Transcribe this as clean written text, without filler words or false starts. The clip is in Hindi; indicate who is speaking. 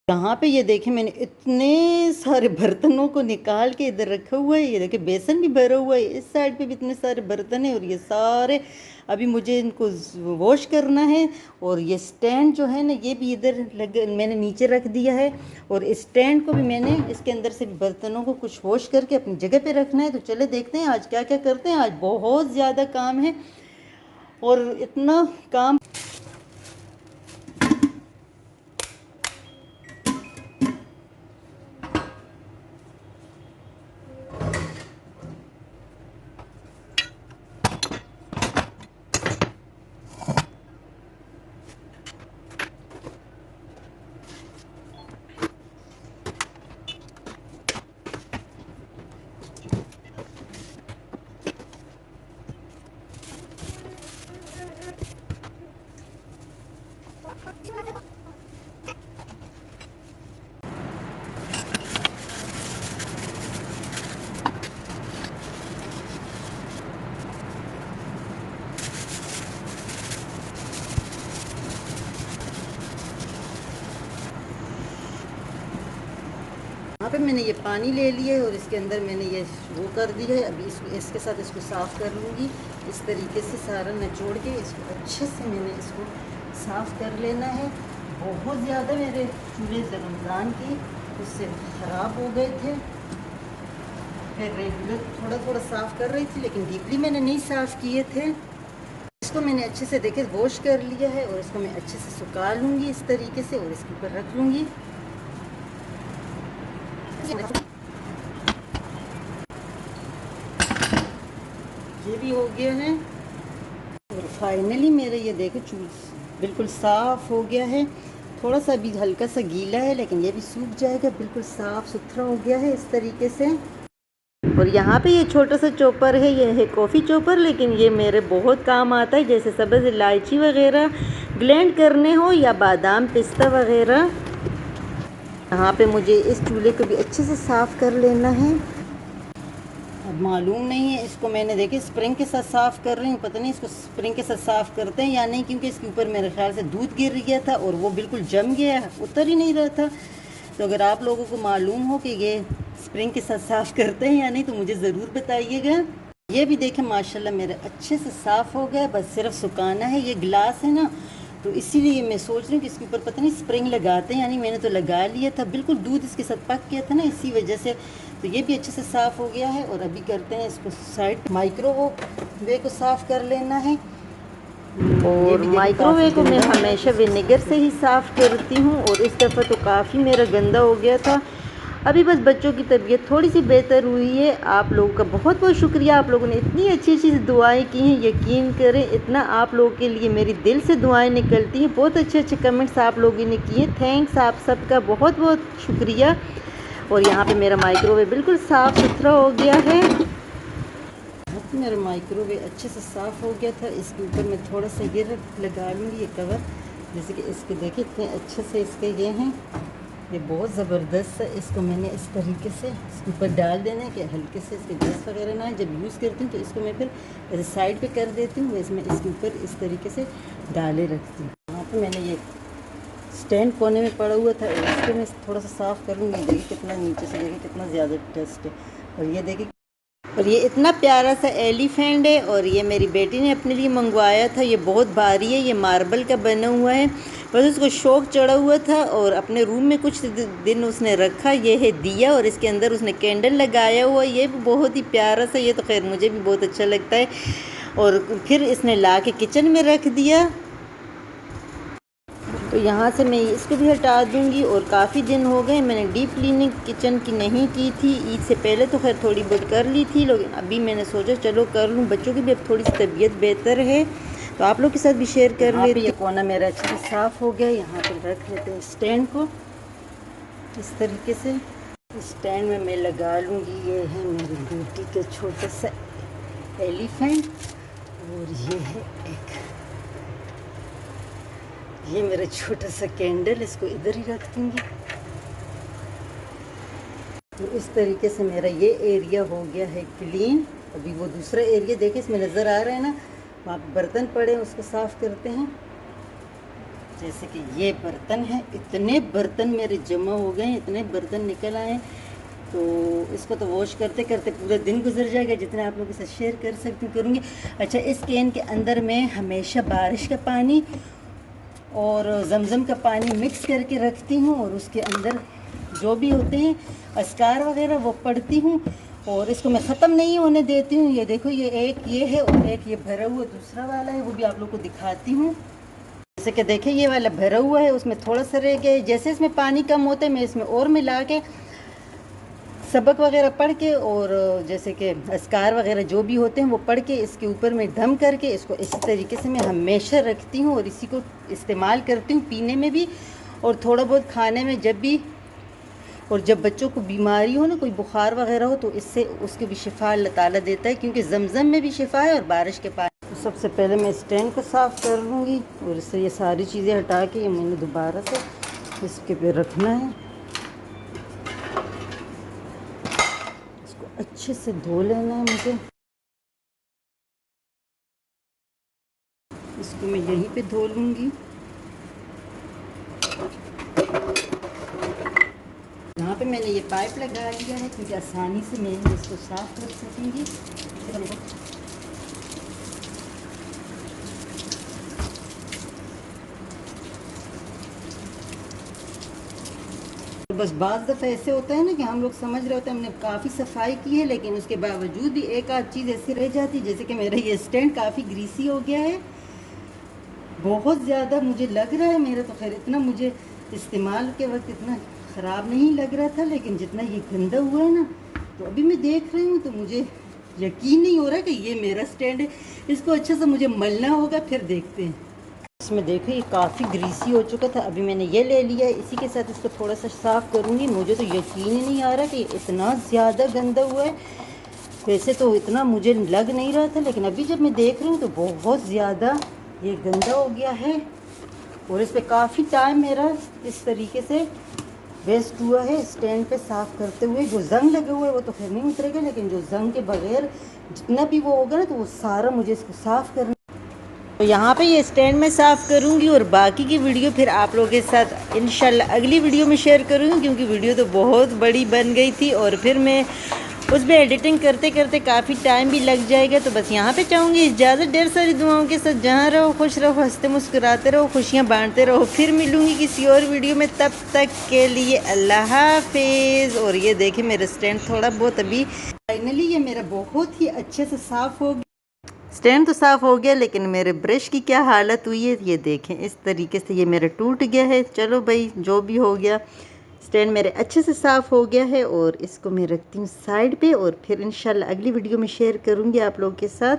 Speaker 1: यहाँ पे ये देखें मैंने इतने सारे बर्तनों को निकाल के इधर रखा हुआ है। ये देखें बेसन भी भरा हुआ है, इस साइड पे भी इतने सारे बर्तन हैं और ये सारे अभी मुझे इनको वॉश करना है। और ये स्टैंड जो है ना ये भी इधर मैंने नीचे रख दिया है। और इस स्टैंड को भी मैंने इसके अंदर से बर्तनों को कुछ वॉश करके अपनी जगह पे रखना है। तो चले देखते हैं आज क्या क्या करते हैं। आज बहुत ज़्यादा काम है और इतना काम। यहाँ पे मैंने ये पानी ले लिया है और इसके अंदर मैंने ये वो कर दिया है। अभी इसके साथ इसको साफ़ कर लूँगी। इस तरीके से सारा निचोड़ के इसको अच्छे से मैंने इसको साफ़ कर लेना है। बहुत ज़्यादा मेरे चूल्हे रमज़ान की उससे ख़राब हो गए थे। फिर रेगुलर थोड़ा थोड़ा साफ़ कर रही थी लेकिन डीपली मैंने नहीं साफ़ किए थे। इसको मैंने अच्छे से देखे वॉश कर लिया है और इसको मैं अच्छे से सुखा लूँगी इस तरीके से और इसके ऊपर रख लूँगी। ये भी हो गया है और फाइनली मेरे ये देखे चूल्हा बिल्कुल साफ़ हो गया है। थोड़ा सा अभी हल्का सा गीला है लेकिन ये भी सूख जाएगा। बिल्कुल साफ़ सुथरा हो गया है इस तरीके से। और यहाँ पे ये छोटा सा चॉपर है, ये है कॉफ़ी चॉपर, लेकिन ये मेरे बहुत काम आता है। जैसे सब्ज़ इलायची वगैरह ब्लेंड करने हो या बादाम पिस्ता वगैरह। यहाँ पे मुझे इस चूल्हे को भी अच्छे से साफ़ कर लेना है। अब मालूम नहीं है इसको मैंने देखे स्प्रिंग के साथ साफ़ कर रही हूँ, पता नहीं इसको स्प्रिंग के साथ साफ़ करते हैं या नहीं, क्योंकि इसके ऊपर मेरे ख्याल से दूध गिर गया था और वो बिल्कुल जम गया, उतर ही नहीं रहा था। तो अगर आप लोगों को मालूम हो कि ये स्प्रिंग के साथ साफ़ करते हैं या नहीं तो मुझे ज़रूर बताइएगा। ये भी देखें माशाल्लाह मेरे अच्छे से साफ़ हो गया, बस सिर्फ सुखाना है। ये गिलास है ना तो इसीलिए मैं सोच रही हूँ कि इसके ऊपर पता नहीं स्प्रिंग लगाते हैं, यानी मैंने तो लगा लिया था। बिल्कुल दूध इसके साथ पक गया था ना, इसी वजह से। तो ये भी अच्छे से साफ़ हो गया है। और अभी करते हैं इसको साइड, माइक्रोवेव को साफ़ कर लेना है। और माइक्रोवेव को मैं हमेशा विनेगर से ही साफ़ करती हूँ और इस दफ़ा तो काफ़ी मेरा गंदा हो गया था। अभी बस बच्चों की तबीयत थोड़ी सी बेहतर हुई है। आप लोगों का बहुत बहुत शुक्रिया, आप लोगों ने इतनी अच्छी अच्छी दुआएं की हैं। यकीन करें इतना आप लोगों के लिए मेरी दिल से दुआएं निकलती हैं। बहुत अच्छे अच्छे कमेंट्स आप लोगों ने किए, थैंक्स आप सबका बहुत बहुत शुक्रिया। और यहाँ पे मेरा माइक्रोवेव बिल्कुल साफ़ सुथरा हो गया है। मेरा माइक्रोवेव अच्छे से साफ़ हो गया था। इसके ऊपर मैं थोड़ा सा ये लगा लूँगी, ये कवर, जैसे कि इसके देखिए इतने अच्छे से इसके ये हैं, ये बहुत ज़बरदस्त है। इसको मैंने इस तरीके से इसके ऊपर डाल देना है कि हल्के से इसके गैस वगैरह ना है। जब यूज़ करती हूँ तो इसको मैं फिर ऐसे साइड पे कर देती हूँ, वैसे मैं इसके ऊपर इस तरीके से डाले रखती हूँ। वहाँ पे मैंने ये स्टैंड कोने में पड़ा हुआ था, इसको मैं थोड़ा सा साफ़ करूँगी। देखिए कितना नीचे से, देखिए कितना ज़्यादा डस्ट है। और ये देखिए, और ये इतना प्यारा सा एलिफेंट है और ये मेरी बेटी ने अपने लिए मंगवाया था। ये बहुत भारी है, ये मार्बल का बना हुआ है। बस उसको शौक चढ़ा हुआ था और अपने रूम में कुछ दिन उसने रखा। ये है दिया और इसके अंदर उसने कैंडल लगाया हुआ। ये भी बहुत ही प्यारा सा, ये तो खैर मुझे भी बहुत अच्छा लगता है। और फिर इसने ला के किचन में रख दिया। तो यहाँ से मैं इसको भी हटा दूँगी। और काफ़ी दिन हो गए मैंने डीप क्लीनिंग किचन की नहीं की थी। ईद से पहले तो खैर थोड़ी बहुत कर ली थी, लेकिन अभी मैंने सोचा चलो कर लूँ। बच्चों की भी अब थोड़ी सी तबीयत बेहतर है तो आप लोग के साथ भी शेयर कर लेती हूँ। ये कोना मेरा अच्छे से साफ़ हो गया। यहाँ पर रख लेते हैं स्टैंड को इस तरीके से। स्टैंड में मैं लगा लूँगी, ये है मेरी बेटी का छोटा सा एलिफेंट और ये है एक, ये मेरा छोटा सा कैंडल, इसको इधर ही रख दूँगी। तो इस तरीके से मेरा ये एरिया हो गया है क्लीन। अभी वो दूसरा एरिया देखिए इसमें नज़र आ रहा है ना, वहाँ बर्तन पड़े हैं उसको साफ़ करते हैं। जैसे कि ये बर्तन है, इतने बर्तन मेरे जमा हो गए, इतने बर्तन निकल आए, तो इसको तो वॉश करते करते पूरा दिन गुजर जाएगा, जितने आप लोगों के साथ शेयर कर सकती हूँ करूँगी। अच्छा, इस कैन के अंदर मैं हमेशा बारिश का पानी और जमज़म का पानी मिक्स करके रखती हूँ, और उसके अंदर जो भी होते हैं अस्कार वगैरह वो पढ़ती हूँ, और इसको मैं ख़त्म नहीं होने देती हूँ। ये देखो, ये एक ये है और एक ये भरा हुआ दूसरा वाला है, वो भी आप लोग को दिखाती हूँ। जैसे कि देखें, ये वाला भरा हुआ है, उसमें थोड़ा सा रह गया है। जैसे इसमें पानी कम होता है मैं इसमें और मिला के सबक वगैरह पढ़ के, और जैसे कि अस्कार वगैरह जो भी होते हैं वो पढ़ के इसके ऊपर में दम करके इसको इसी तरीके से मैं हमेशा रखती हूँ, और इसी को इस्तेमाल करती हूँ पीने में भी, और थोड़ा बहुत खाने में जब भी, और जब बच्चों को बीमारी हो ना, कोई बुखार वगैरह हो, तो इससे उसके भी शिफा अल्लाह ताला देता है, क्योंकि जमज़म में भी शिफा है और बारिश के पानी। तो सबसे पहले मैं स्टैंड को साफ़ कर लूँगी, और इससे ये सारी चीज़ें हटा के ये मैंने दोबारा से इसके पे रखना है। इसको अच्छे से धो लेना है मुझे। इसको मैं यहीं पे धो लूँगी। यहाँ पे मैंने ये पाइप लगा लिया है, क्योंकि आसानी से मैं इसको साफ़ कर सकूँगी। बस बाज़ दफ़ा ऐसे होता है ना कि हम लोग समझ रहे होते हैं हमने काफ़ी सफाई की है, लेकिन उसके बावजूद भी एक आध चीज़ ऐसी रह जाती है। जैसे कि मेरा ये स्टैंड काफ़ी ग्रीसी हो गया है, बहुत ज़्यादा मुझे लग रहा है। मेरा तो खैर इतना मुझे इस्तेमाल के वक्त इतना ख़राब नहीं लग रहा था, लेकिन जितना ये गंदा हुआ है ना, तो अभी मैं देख रही हूँ तो मुझे यकीन नहीं हो रहा कि ये मेरा स्टैंड है। इसको अच्छे से मुझे मलना होगा, फिर देखते हैं। इसमें देखो ये काफ़ी ग्रीसी हो चुका था, अभी मैंने ये ले लिया है, इसी के साथ इसको थोड़ा सा साफ़ करूँगी। मुझे तो यकीन ही नहीं आ रहा कि इतना ज़्यादा गंदा हुआ है। वैसे तो इतना मुझे लग नहीं रहा था, लेकिन अभी जब मैं देख रही हूँ तो बहुत ज़्यादा ये गंदा हो गया है, और इस पर काफ़ी टाइम मेरा इस तरीके से वेस्ट हुआ है स्टैंड पे साफ़ करते हुए। जो जंग लगे हुए वो तो खैर नहीं उतरेगा, लेकिन जो जंग के बगैर जितना भी वो होगा ना, तो वो सारा मुझे इसको साफ़ करना। तो यहाँ पे ये स्टैंड में साफ़ करूँगी, और बाकी की वीडियो फिर आप लोगों के साथ इंशाल्लाह अगली वीडियो में शेयर करूँगी, क्योंकि वीडियो तो बहुत बड़ी बन गई थी, और फिर मैं उसमें एडिटिंग करते करते काफ़ी टाइम भी लग जाएगा। तो बस यहाँ पे चाहूँगी इजाज़त, ढेर सारी दुआओं के साथ। जहाँ रहो खुश रहो, हंसते मुस्कुराते रहो, खुशियाँ बांटते रहो। फिर मिलूँगी किसी और वीडियो में, तब तक के लिए अल्लाह हाफिज़। और ये देखिए मेरा स्टैंड थोड़ा बहुत अभी फाइनली ये मेरा बहुत ही अच्छे से साफ़ हो गया। स्टैंड तो साफ़ हो गया, लेकिन मेरे ब्रश की क्या हालत हुई है ये देखें। इस तरीके से ये मेरा टूट गया है। चलो भाई, जो भी हो गया, स्टैंड मेरे अच्छे से साफ़ हो गया है, और इसको मैं रखती हूँ साइड पे, और फिर इंशाल्लाह अगली वीडियो में शेयर करूँगी आप लोगों के साथ।